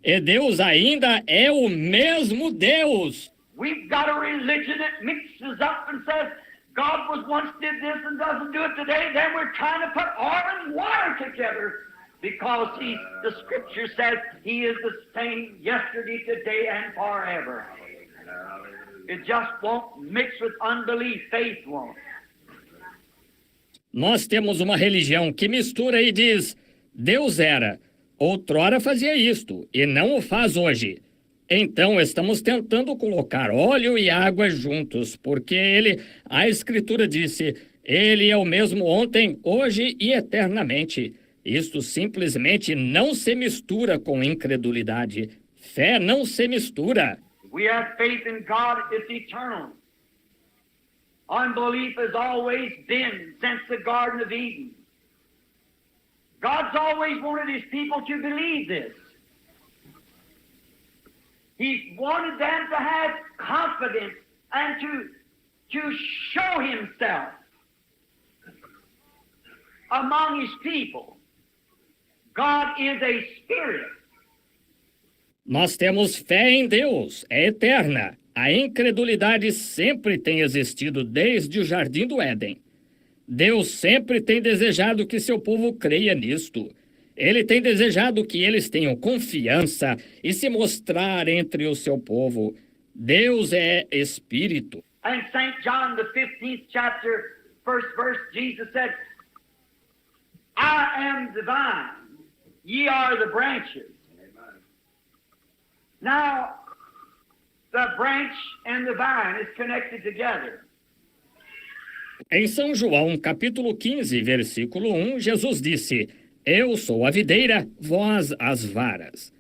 E Deus ainda é o mesmo Deus. We've got a religion that mixes up and says, God was once did this and doesn't do it today. Then we're trying to put oil and water together because the Scripture says He is the same yesterday, today, and forever. It just won't mix with unbelief. Faith won't. Nós temos uma religião que mistura e diz, Deus era, outrora fazia isto, e não o faz hoje. Então, estamos tentando colocar óleo e água juntos, porque a Escritura disse, Ele é o mesmo ontem, hoje e eternamente. Isto simplesmente não se mistura com incredulidade. Fé não se mistura. We have faith in God, it's eternal. Unbelief has always been since the Garden of Eden. God's always wanted His people to believe this. He wanted them to have confidence and to show Himself among His people. God is a spirit. Nós temos fé em Deus, é eterna. A incredulidade sempre tem existido desde o Jardim do Éden. Deus sempre tem desejado que seu povo creia nisto. Ele tem desejado que eles tenham confiança e se mostrar entre o seu povo. Deus é Espírito. In St. John, the 15th chapter, first verse, Jesus said, I am the vine, Ye are the branches. Now, the branch and the vine is connected together. Em São João, capítulo 15, versículo 1, Jesus disse: Eu sou a videira, vós as varas.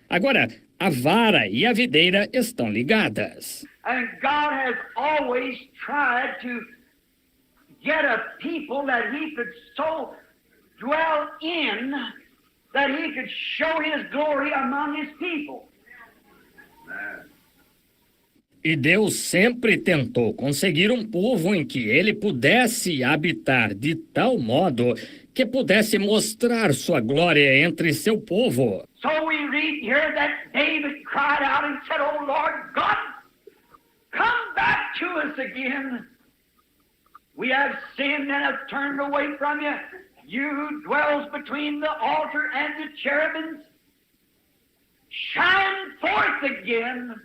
Agora, a vara e a videira estão ligadas. And God has always tried to get a people that He could so dwell in, that He could show His glory among His people. E Deus sempre tentou conseguir um povo em que ele pudesse habitar de tal modo que pudesse mostrar sua glória entre seu povo. So we read here that David cried out and said, "Oh Lord God, come back to us again. We have sinned and have turned away from you. You who dwells between the altar and the cherubims, shine forth again."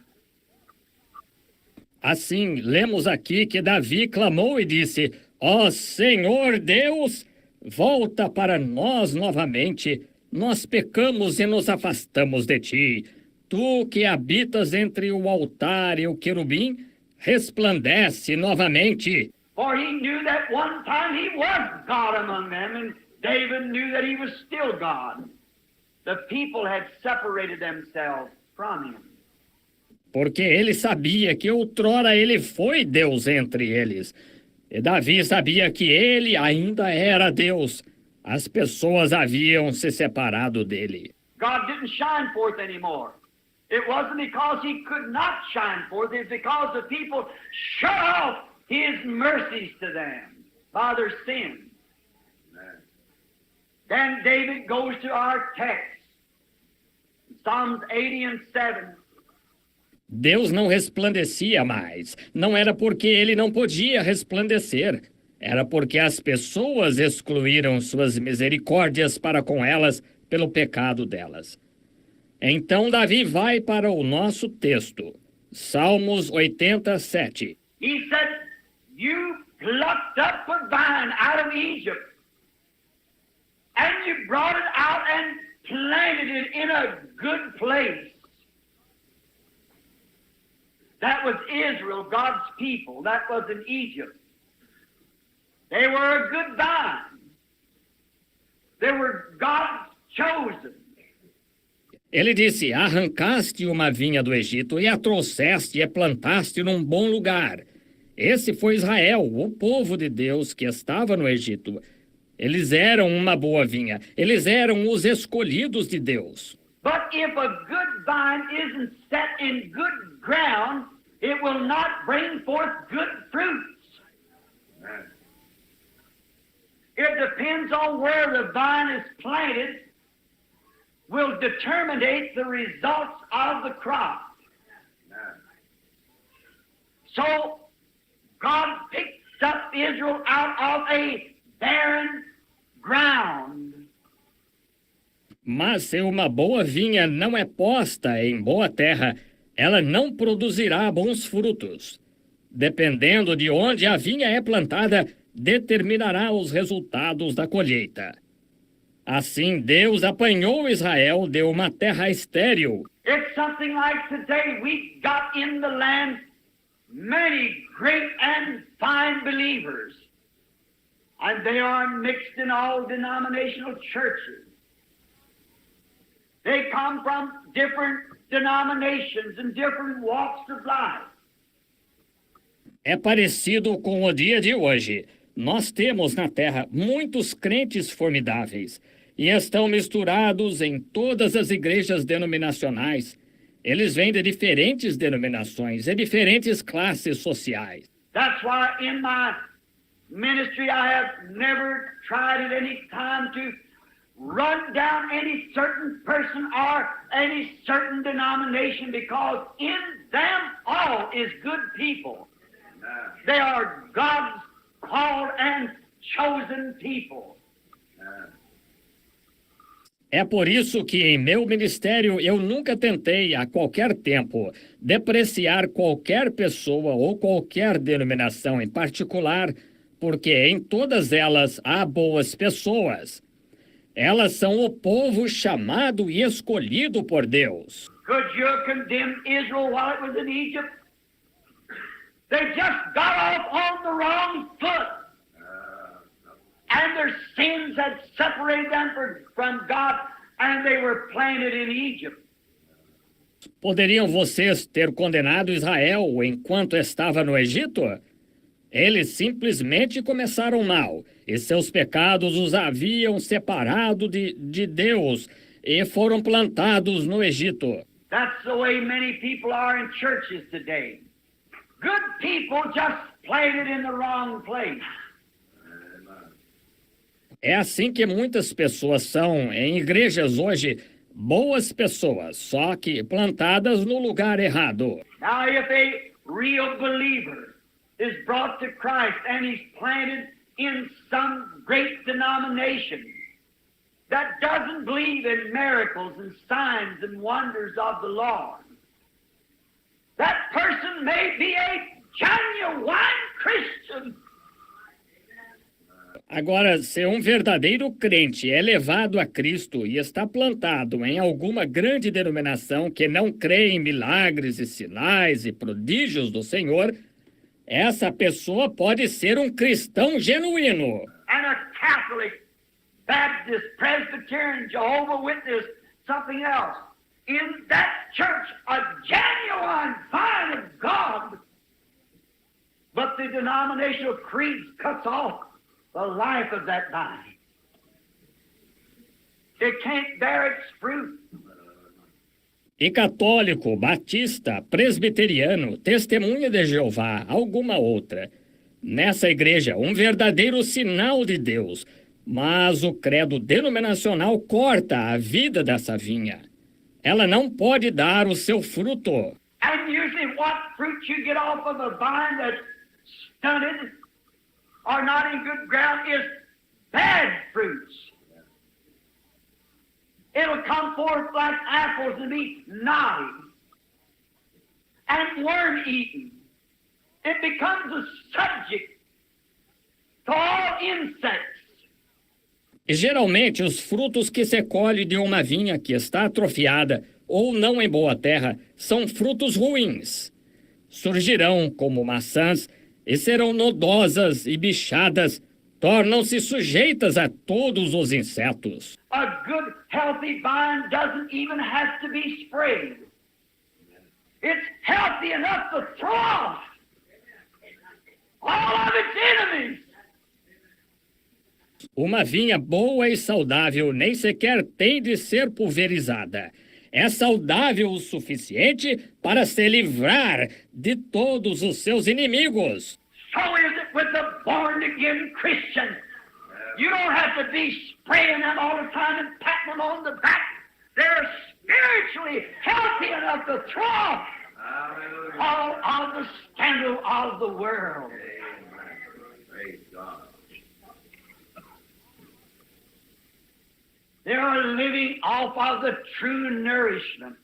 Assim, lemos aqui que Davi clamou e disse: Ó Senhor Deus, volta para nós novamente. Nós pecamos e nos afastamos de ti. Tu que habitas entre o altar e o querubim, resplandece novamente. For he knew that one time he was God among them, and David knew that he was still God. The people had separated themselves from him. Porque ele sabia que outrora ele foi Deus entre eles. E Davi sabia que ele ainda era Deus. As pessoas haviam se separado dele. God didn't shine forth anymore. It wasn't because he could not shine forth, it's because the people shut off his mercies to them by their sin. Then David goes to our text, Psalms 80 and 7. Deus não resplandecia mais. Não era porque ele não podia resplandecer. Era porque as pessoas excluíram suas misericórdias para com elas pelo pecado delas. Então Davi vai para o nosso texto. Salmos 87. He said, "You plucked up a vine out of Egypt, and you brought it out and planted it in a good place." That was Israel, God's people. That was in Egypt. They were a good vine. They were God's chosen. Ele disse: Arrancaste uma vinha do Egito e a trouxeste e a plantaste num bom lugar. Esse foi Israel, o povo de Deus que estava no Egito. Eles eram uma boa vinha. Eles eram os escolhidos de Deus. But if a good vine isn't set in good ground, it will not bring forth good fruits. It depends on where the vine is planted, will determinate the results of the crop. So, God picked up Israel out of a barren ground. Mas se uma boa vinha não é posta em boa terra, ela não produzirá bons frutos. Dependendo de onde a vinha é plantada, determinará os resultados da colheita. Assim, Deus apanhou Israel de uma terra estéril. It's something like today we got in the land many great and fine believers, and they are mixed in all denominational churches. They come from different denominations and different walks of life. É parecido com o dia de hoje. Nós temos na Terra muitos crentes formidáveis e estão misturados em todas as igrejas denominacionais. Eles vêm de diferentes denominações e diferentes classes sociais. That's why in my ministry I have never tried at any time to run down any certain person or any certain denomination, because in them all is good people. They are God's called and chosen people. É por isso que em meu ministério eu nunca tentei, a qualquer tempo, depreciar qualquer pessoa ou qualquer denominação em particular, porque em todas elas há boas pessoas. Elas são o povo chamado e escolhido por Deus. Could you condemn Israel while it was in Egypt? They just got off on the wrong foot. And their sins had separated them from God, and they were planted in Egypt. Poderiam vocês ter condenado Israel enquanto estava no Egito? Eles simplesmente começaram mal, e seus pecados os haviam separado de Deus, e foram plantados no Egito. That's the way many people are in churches today. Good people just planted in the wrong place. É assim que muitas pessoas são em igrejas hoje, boas pessoas, só que plantadas no lugar errado. Now, if a real believer is brought to Christ and he's planted in some great denomination that doesn't believe in miracles and signs and wonders of the Lord, that person may be a genuine Christian. Agora, se um verdadeiro crente é levado a Cristo e está plantado em alguma grande denominação que não crê em milagres e sinais e prodígios do Senhor, essa pessoa pode ser um cristão genuíno. And a Catholic, Baptist, Presbyterian, Jehovah Witness, something else. In that church, a genuine vine of God, but the denominational creed cuts off the life of that vine. It can't bear its fruit. E católico, batista, presbiteriano, testemunha de Jeová, alguma outra. Nessa igreja, um verdadeiro sinal de Deus, mas o credo denominacional corta a vida dessa vinha. Ela não pode dar o seu fruto. And usually what fruit you get off of a vine that's stunted or not in good ground is bad fruits. It'll come forth like apples and be knotty and worm-eaten. It becomes a subject to all insects. E geralmente os frutos que se colhe de uma vinha que está atrofiada ou não em boa terra são frutos ruins. Surgirão como maçãs e serão nodosas e bichadas, tornam-se sujeitas a todos os insetos. A good, healthy vine doesn't even have to be sprayed. It's healthy enough to throw off all of its enemies. Uma vinha boa e saudável nem sequer tem de ser pulverizada. É saudável o suficiente para se livrar de todos os seus inimigos. So is it with the born-again Christian. You don't have to be spraying them all the time and patting them on the back. They're spiritually healthy enough to throw off all of the scandal of the world. Praise God. They are living off of the true nourishment.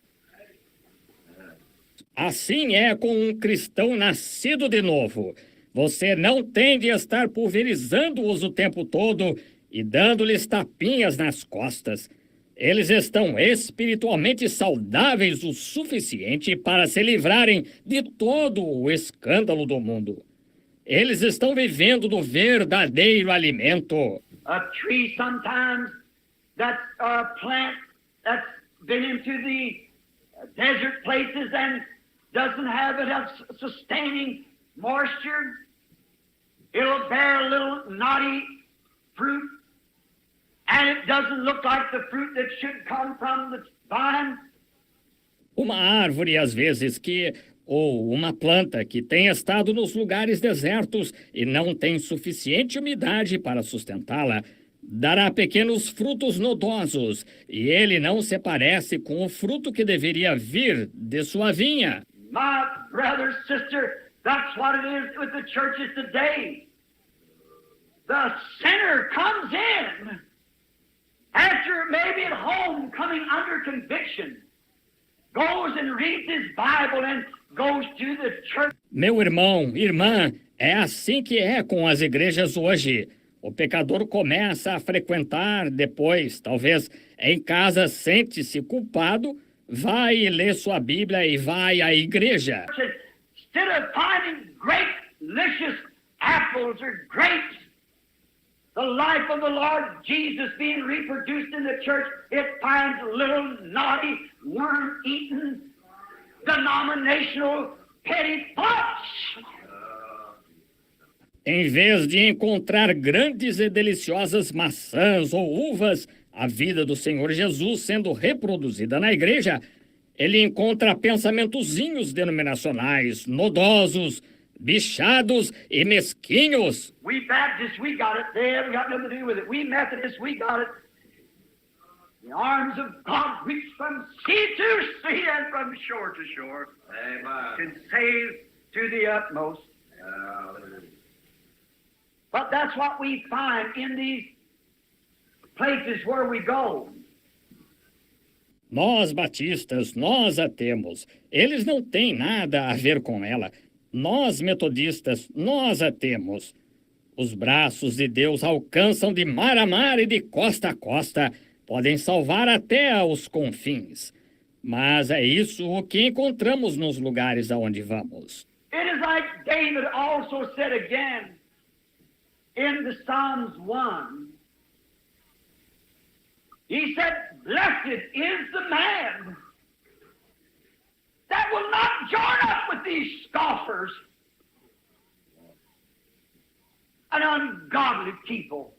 Assim é com um cristão nascido de novo. Você não tem de estar pulverizando-os o tempo todo e dando-lhes tapinhas nas costas. Eles estão espiritualmente saudáveis o suficiente para se livrarem de todo o escândalo do mundo. Eles estão vivendo do verdadeiro alimento. A tree sometimes, that's a plant that's been into the desert places and doesn't have enough sustaining moisture. It'll bear a little knotty fruit, and it doesn't look like the fruit that should come from the vine. Uma árvore, às vezes, ou uma planta que tem estado nos lugares desertos e não tem suficiente umidade para sustentá-la, dará pequenos frutos nodosos, e ele não se parece com o fruto que deveria vir de sua vinha. My brother, sister, that's what it is with the churches today. The sinner comes in after maybe at home coming under conviction, goes and reads his Bible and goes to the church. Meu irmão, irmã, é assim que é com as igrejas hoje. O pecador começa a frequentar depois, talvez em casa sente-se culpado, vai e lê sua Bíblia e vai à igreja. Instead of finding great, delicious apples or grapes, the life of the Lord Jesus being reproduced in the church, it finds little naughty, worm-eaten, denominational, petty thoughts. Em vez de encontrar grandes e deliciosas maçãs ou uvas, a vida do Senhor Jesus sendo reproduzida na igreja, ele encontra pensamentozinhos denominacionais, nodosos, bichados e mesquinhos. We Baptists, we got it. They haven't got nothing to do with it. We Methodists, we got it. The arms of God reach from sea to sea and from shore to shore. Amen. Can save to the utmost. Hallelujah. But that's what we find in these places where we go. Nós batistas, nós a temos. Eles não têm nada a ver com ela. Nós metodistas, nós a temos. Os braços de Deus alcançam de mar a mar e de costa a costa. Podem salvar até aos confins. Mas é isso o que encontramos nos lugares aonde vamos. It is like David also said again in the Psalms 1. He said, "Blessed is the man that will not join up with these scoffers and ungodly people,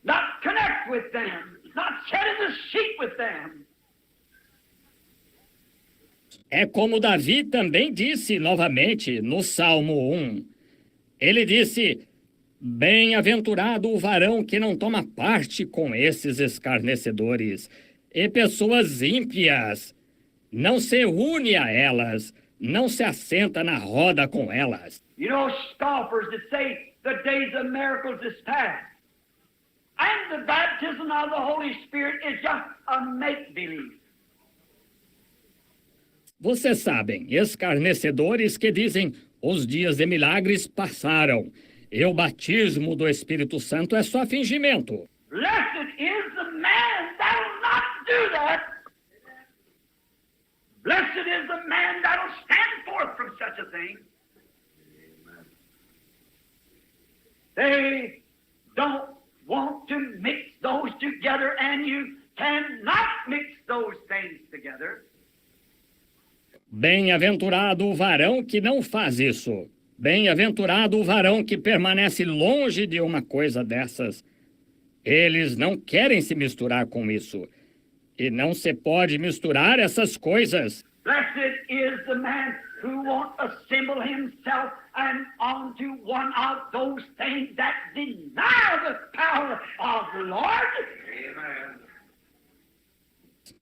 not connect with them, not sit in the seat with them." É como Davi também disse novamente no Salmo 1. Ele disse: bem-aventurado o varão que não toma parte com esses escarnecedores e pessoas ímpias. Não se une a elas, não se assenta na roda com elas. You know, scoffers that say the days of miracles is past. And the baptism of the Holy Spirit is just a make-believe. Vocês sabem, escarnecedores que dizem: os dias de milagres passaram. E o batismo do Espírito Santo é só fingimento. Blessed is the man that will not do that. Blessed is the man that will stand forth from such a thing. They don't want to mix those together, and you cannot mix those things together. Bem-aventurado o varão que não faz isso. Bem-aventurado o varão que permanece longe de uma coisa dessas. Eles não querem se misturar com isso. E não se pode misturar essas coisas. Blessed is the man who won't assemble himself and onto one of those things that deny the power of the Lord. Amen.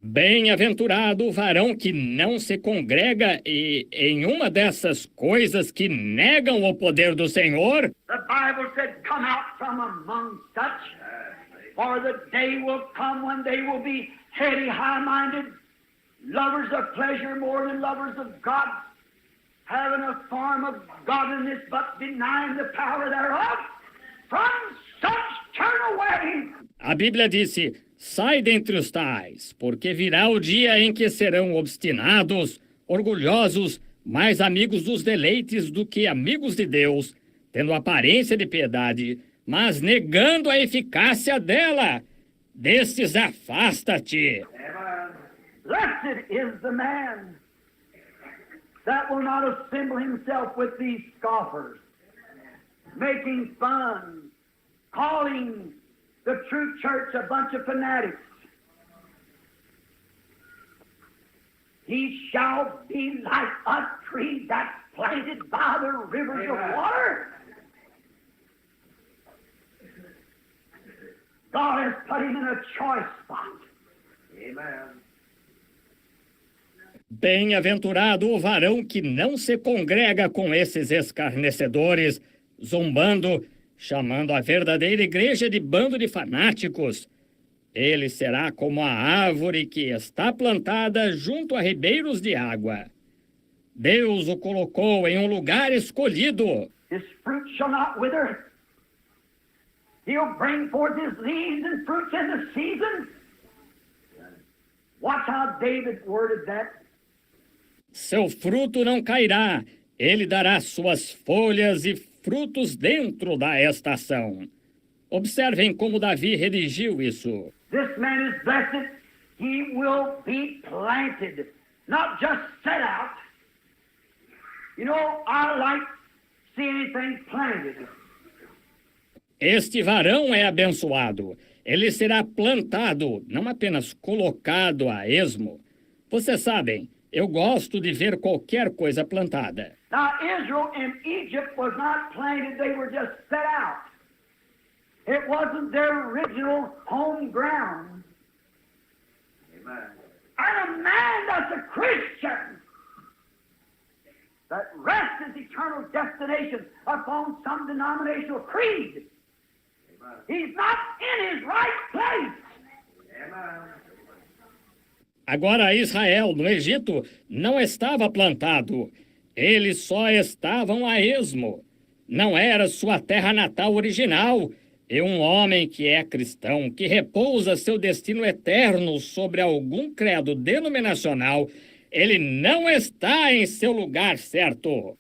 Bem-aventurado o varão que não se congrega em uma dessas coisas que negam o poder do Senhor. The Bible said, "Come out from among such, for the day will come when they will be heady, high-minded, lovers of pleasure more than lovers of God, having a form of godliness but denying the power thereof. From such turn away." A Bíblia disse: sai dentre os tais, porque virá o dia em que serão obstinados, orgulhosos, mais amigos dos deleites do que amigos de Deus, tendo aparência de piedade, mas negando a eficácia dela. Destes afasta-te. Blessed is the man that will not assemble himself with these scoffers, making fun, calling the true church a bunch of fanatics. He shall be like a tree that's planted by the rivers of water. God has put him in a choice spot. Amen. Bem-aventurado o varão que não se congrega com esses escarnecedores, zombando, chamando a verdadeira igreja de bando de fanáticos. Ele será como a árvore que está plantada junto a ribeiros de água. Deus o colocou em um lugar escolhido. His fruit shall not wither, He'll bring forth his leaves and fruits in the season. Watch how David worded that. Seu fruto não cairá, ele dará suas folhas e frutos dentro da estação. Observem como Davi redigiu isso. This man is blessed. He will be planted, not just set out. You know, I like see anything planted. Este varão é abençoado. Ele será plantado, não apenas colocado a esmo. Vocês sabem, eu gosto de ver qualquer coisa plantada. Now, Israel in Egypt was not planted, they were just set out. It wasn't their original home ground. Amen. And a man that's a Christian that rests his eternal destination upon some denominational creed, Amen. he's not in his right place. Amen. Agora Israel, no Egito, não estava plantado. Eles só estavam a esmo. Não era sua terra natal original. E um homem que é cristão, que repousa seu destino eterno sobre algum credo denominacional, ele não está em seu lugar certo.